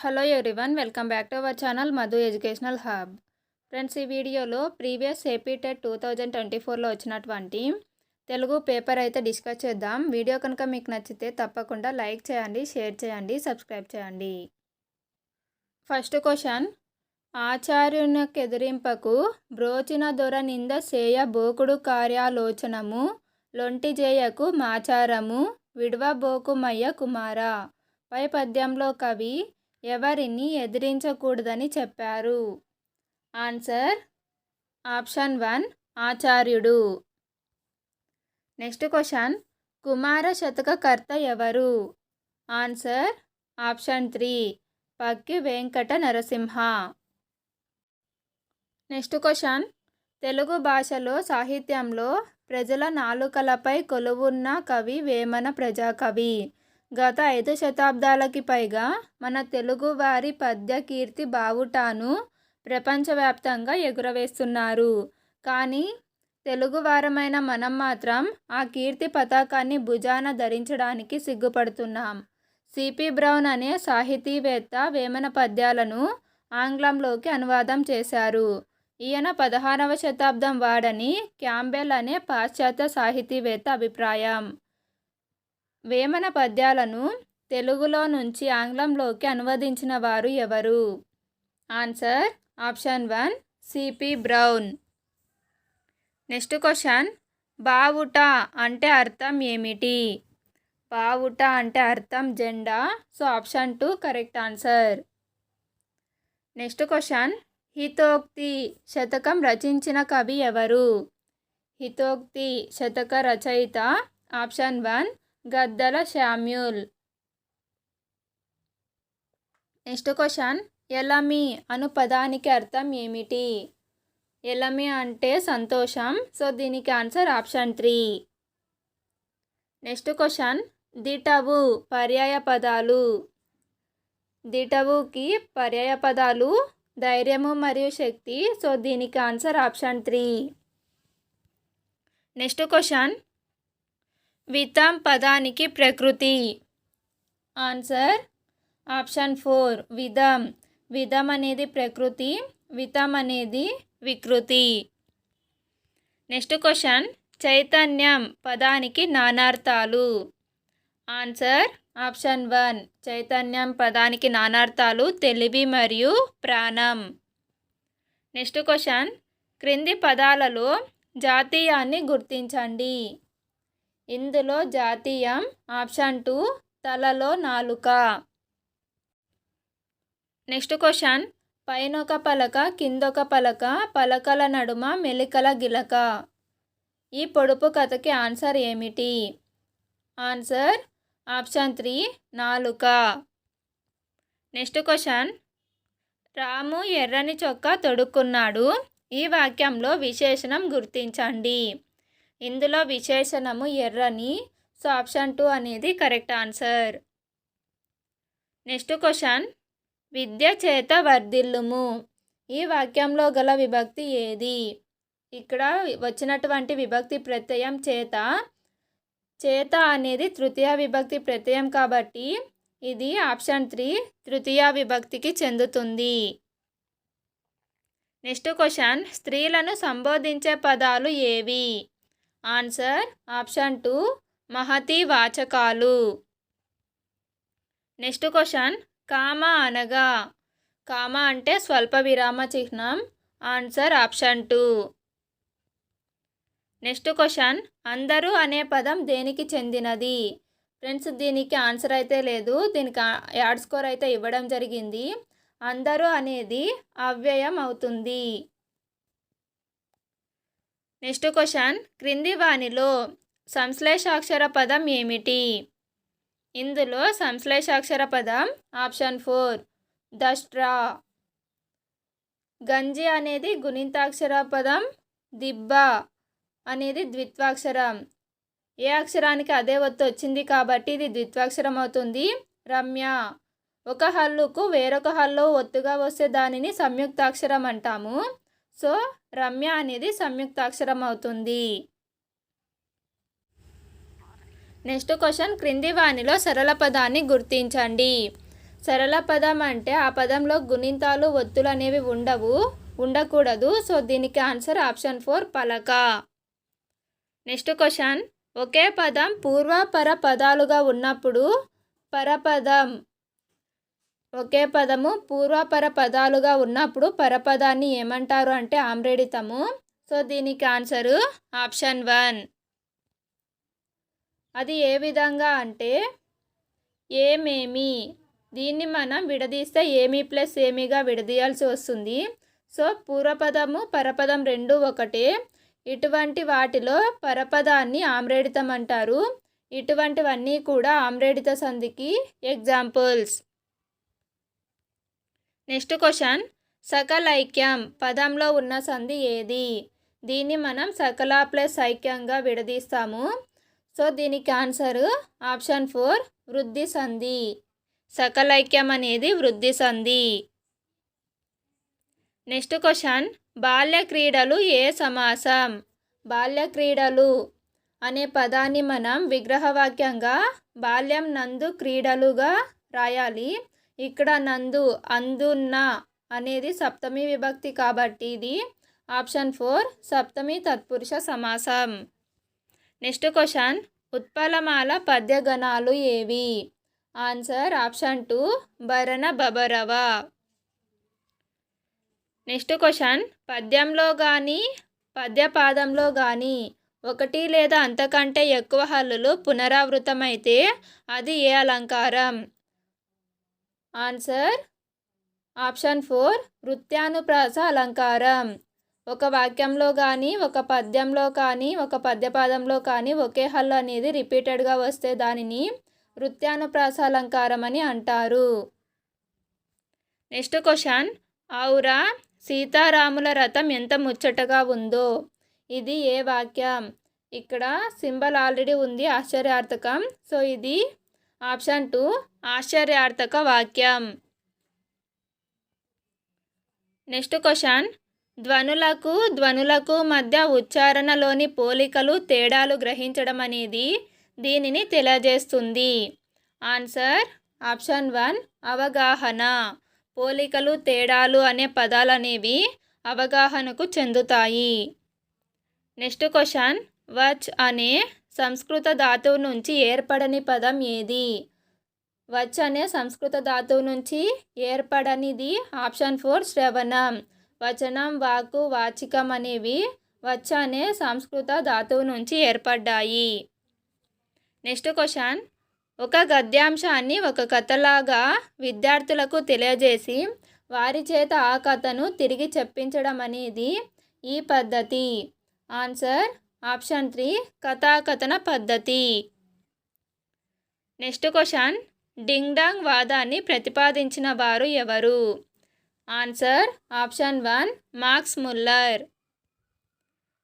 Hello everyone, welcome back to our channel Madhu educational hub. Friends, ఈ వీడియోలో previous AP TET 2024లో వచ్చినటువంటి Telugu paper అయితే discuss చేద్దాం. వీడియో కనుక మీకు నచ్చితే తప్పకుండా లైక్ చేయండి, షేర్ చేయండి, సబ్స్క్రైబ్ చేయండి. ఫస్ట్ క్వశ్చన్, ఆచార్యునకెదిరింపకు బ్రోచిన దొర నింద సేయ బోకుడు కార్యాలోచనము లొంటి జేయకు మాచారము విడవబోకుమయ్య కుమార. పై పద్యంలో కవి ఎవరిని ఎదిరించకూడదని చెప్పారు? ఆన్సర్ ఆప్షన్ 1 ఆచార్యుడు. నెక్స్ట్ క్వశ్చన్, కుమార శతకకర్త ఎవరు? Answer option 3 Pakki Venkata Narasimha. Next question, Telugu భాషలో సాహిత్యంలో ప్రజల నాలుకలపై కొలువున్న కవి వేమన ప్రజాకవి. గత 5 శతాబ్దాలకి పైగా మన తెలుగువారి పద్య కీర్తి బావుటాను ప్రపంచవ్యాప్తంగా ఎగురవేస్తున్నారు. కానీ తెలుగువారమైన మనం మాత్రం ఆ కీర్తి పతాకాన్ని భుజాన ధరించడానికి సిగ్గుపడుతున్నాం. సిపి బ్రౌన్ అనే సాహితీవేత్త వేమన పద్యాలను ఆంగ్లంలోకి అనువాదం చేశారు. ఈయన 16వ శతాబ్దం వాడని క్యాంబెల్ అనే పాశ్చాత్య సాహితీవేత్త అభిప్రాయం. వేమన పద్యాలను తెలుగులో నుంచి ఆంగ్లంలోకి అనువదించిన వారు ఎవరు? Answer option 1 CP Brown. Next question, బావుట అంటే అర్థం ఏమిటి? బావుట అంటే అర్థం జెండా. So option 2 correct answer. Next question, హితోక్తి శతకం రచించిన కవి ఎవరు? హితోక్తి శతక రచయిత option 1 Gaddala Samuel. Next question, ఎలమి అను పదానికి అర్థం ఏమిటి? ఎలమి అంటే సంతోషం. సో దీనికి ఆన్సర్ ఆప్షన్ 3. నెక్స్ట్ క్వశ్చన్, దిటవు పర్యాయ పదాలు. దిటవుకి పర్యాయ పదాలు ధైర్యము మరియు శక్తి. సో దీనికి ఆన్సర్ ఆప్షన్ 3. నెక్స్ట్ క్వశ్చన్, వితం పదానికి ప్రకృతి. ఆన్సర్ ఆప్షన్ 4 విధం. విధం అనేది ప్రకృతి, వితం అనేది వికృతి. నెక్స్ట్ క్వశ్చన్, చైతన్యం పదానికి నానార్థాలు. ఆన్సర్ ఆప్షన్ 1 చైతన్యం పదానికి నానార్థాలు తెలివి మరియు ప్రాణం. నెక్స్ట్ క్వశ్చన్, క్రింది పదాలలో జాతీయాన్ని గుర్తించండి. ఇందులో జాతీయం ఆప్షన్ 2 తలలో నాలుక. నెక్స్ట్ క్వశ్చన్, పైనొక పలక కిందొక పలక పలకల నడుమ మెలికల గిలక. ఈ పొడుపు కథకి ఆన్సర్ ఏమిటి? ఆన్సర్ ఆప్షన్ 3 నాలుక. నెక్స్ట్ క్వశ్చన్, రాము ఎర్రని చొక్కా తొడుక్కున్నాడు. ఈ వాక్యంలో విశేషణం గుర్తించండి. ఇందులో విశేషణము ఎర్రని. సో ఆప్షన్ 2 అనేది కరెక్ట్ ఆన్సర్. నెక్స్ట్ క్వశ్చన్, విద్య చేత వర్ధిల్లుము. ఈ వాక్యంలో గల విభక్తి ఏది? ఇక్కడ వచ్చినటువంటి విభక్తి ప్రత్యయం చేత. చేత అనేది తృతీయ విభక్తి ప్రత్యయం కాబట్టి ఇది ఆప్షన్ 3 తృతీయ విభక్తికి చెందుతుంది. నెక్స్ట్ క్వశ్చన్, స్త్రీలను సంబోధించే పదాలు ఏవి? ఆన్సర్ ఆప్షన్ 2 మహతి వాచకాలు. నెక్స్ట్ క్వశ్చన్, కామ అనగా. కామ అంటే స్వల్ప విరామ చిహ్నం. Answer option 2. నెక్స్ట్ క్వశ్చన్, అందరూ అనే పదం దేనికి చెందినది? ఫ్రెండ్స్, దీనికి ఆన్సర్ అయితే లేదు. దీనికి యాడ్ స్కోర్ అయితే ఇవ్వడం జరిగింది. అందరూ అనేది అవ్యయం అవుతుంది. నెక్స్ట్ క్వశ్చన్, క్రింది వానిలో సంశ్లేషాక్షర పదం ఏమిటి? ఇందులో సంశ్లేషాక్షర పదం ఆప్షన్ 4 దష్ట్రా. గంజి అనేది గుణింతాక్షర పదం. దిబ్బ అనేది ద్విత్వాక్షరం. ఏ అక్షరానికి అదే ఒత్తు వచ్చింది కాబట్టి ఇది ద్విత్వాక్షరం అవుతుంది. రమ్య, ఒక హల్లుకు వేరొక హల్లు ఒత్తుగా వస్తే దానిని సంయుక్తాక్షరం అంటాము. సో రమ్య అనేది సంయుక్తాక్షరం అవుతుంది. నెక్స్ట్ క్వశ్చన్, క్రింది వానిలో సరళ పదాన్ని గుర్తించండి. సరళ పదం అంటే ఆ పదంలో గుణింతాలు ఒత్తులు అనేవి ఉండకూడదు. సో దీనికి ఆన్సర్ ఆప్షన్ 4 పలక. నెక్స్ట్ క్వశ్చన్, ఒకే పదం పూర్వపర పదాలుగా ఉన్నప్పుడు పరపదం. ఒకే పదము పూర్వపర పదాలుగా ఉన్నప్పుడు పరపదాన్ని ఏమంటారు అంటే ఆమ్రేడితము. సో దీనికి ఆన్సరు ఆప్షన్ 1. అది ఏ విధంగా అంటే ఏమేమి, దీన్ని మనం విడదీస్తే ఏమి ప్లస్ ఏమిగా విడదీయాల్సి వస్తుంది. సో పూర్వపదము పరపదం రెండు ఒకటే. ఇటువంటి వాటిలో పరపదాన్ని ఆమ్రేడితం అంటారు. ఇటువంటివన్నీ కూడా ఆమ్రేడిత సంధికి ఎగ్జాంపుల్స్. నెక్స్ట్ క్వశ్చన్, సకలైక్యం పదంలో ఉన్న సంధి ఏది? దీన్ని మనం సకల ప్లస్ ఐక్యంగా విడదీస్తాము. సో దీనికి ఆన్సర్ ఆప్షన్ 4 వృద్ధి సంధి. సకలైక్యం అనేది వృద్ధి సంధి. నెక్స్ట్ క్వశ్చన్, బాల్య క్రీడలు ఏ సమాసం? బాల్య క్రీడలు అనే పదాన్ని మనం విగ్రహవాక్యంగా బాల్యం నందు క్రీడలుగా రాయాలి. ఇక్కడ నందు అందున్న అనేది సప్తమి విభక్తి కాబట్టి ఇది ఆప్షన్ 4 సప్తమి తత్పురుష సమాసం. నెక్స్ట్ క్వశ్చన్, ఉత్పలమాల పద్యగణాలు ఏవి? Answer option 2 భరణ బబరవ. నెక్స్ట్ క్వశ్చన్, పద్యంలో కానీ పద్యపాదంలో కానీ ఒకటి లేదా అంతకంటే ఎక్కువ హల్లులు పునరావృతమైతే అది ఏ అలంకారం? ఆన్సర్ ఆప్షన్ 4 వృత్యానుప్రాస అలంకారం. ఒక వాక్యంలో కానీ ఒక పద్యంలో కానీ ఒక పద్యపాదంలో కానీ ఒకే హల్లు అనేది రిపీటెడ్గా వస్తే దానిని వృత్యానుప్రాస అలంకారం అని అంటారు. నెక్స్ట్ క్వశ్చన్, ఔరా సీతారాముల రథం ఎంత ముచ్చటగా ఉందో. ఇది ఏ వాక్యం? ఇక్కడ సింబల్ ఆల్రెడీ ఉంది ఆశ్చర్యార్థకం. సో ఇది ఆప్షన్ 2 ఆశ్చర్యార్థక వాక్యం. నెక్స్ట్ క్వశ్చన్, ధ్వనులకు మధ్య ఉచ్చారణలోని పోలికలు తేడాలు గ్రహించడం అనేది దీనిని తెలియజేస్తుంది. ఆన్సర్ ఆప్షన్ 1 అవగాహన. పోలికలు తేడాలు అనే పదాలు అనేవి అవగాహనకు చెందుతాయి. నెక్స్ట్ క్వశ్చన్, వచ్ అనే సంస్కృత ధాతువు నుంచి ఏర్పడని పదం ఏది? వచ్ అనే సంస్కృత ధాతువు నుంచి ఏర్పడనిది ఆప్షన్ 4 శ్రవణం. వచనం, వాక్కు, వాచికం అనేవి వచ్ అనే సంస్కృత ధాతువు నుంచి ఏర్పడ్డాయి. నెక్స్ట్ క్వశ్చన్, ఒక గద్యాంశాన్ని ఒక కథలాగా విద్యార్థులకు తెలియజేసి వారి చేత ఆ కథను తిరిగి చెప్పించడం అనేది ఈ పద్ధతి. ఆన్సర్ ఆప్షన్ 3 కథాకథన పద్ధతి. నెక్స్ట్ క్వశ్చన్, డింగ్ డాంగ్ వాదాన్ని ప్రతిపాదించిన వారు ఎవరు? Answer option 1 Max Muller.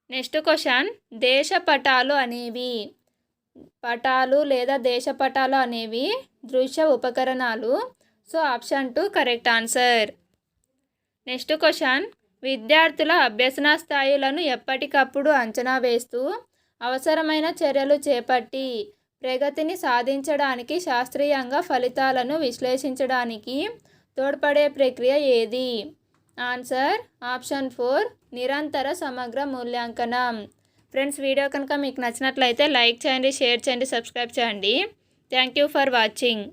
Next question, దేశపటాలు అనేవి పటాలు లేదా దేశపటాలు అనేవి దృశ్య ఉపకరణాలు. So option 2 correct answer. Next question, విద్యార్థుల అభ్యసన స్థాయిలను ఎప్పటికప్పుడు అంచనా వేస్తూ అవసరమైన చర్యలు చేపట్టి ప్రగతిని సాధించడానికి శాస్త్రీయంగా ఫలితాలను విశ్లేషించడానికి తోడ్పడే ప్రక్రియ ఏది? ఆన్సర్ ఆప్షన్ 4 నిరంతర సమగ్ర మూల్యాంకనం. ఫ్రెండ్స్, వీడియో కనుక మీకు నచ్చినట్లయితే లైక్ చేయండి, షేర్ చేయండి, సబ్స్క్రైబ్ చేయండి. Thank you for watching.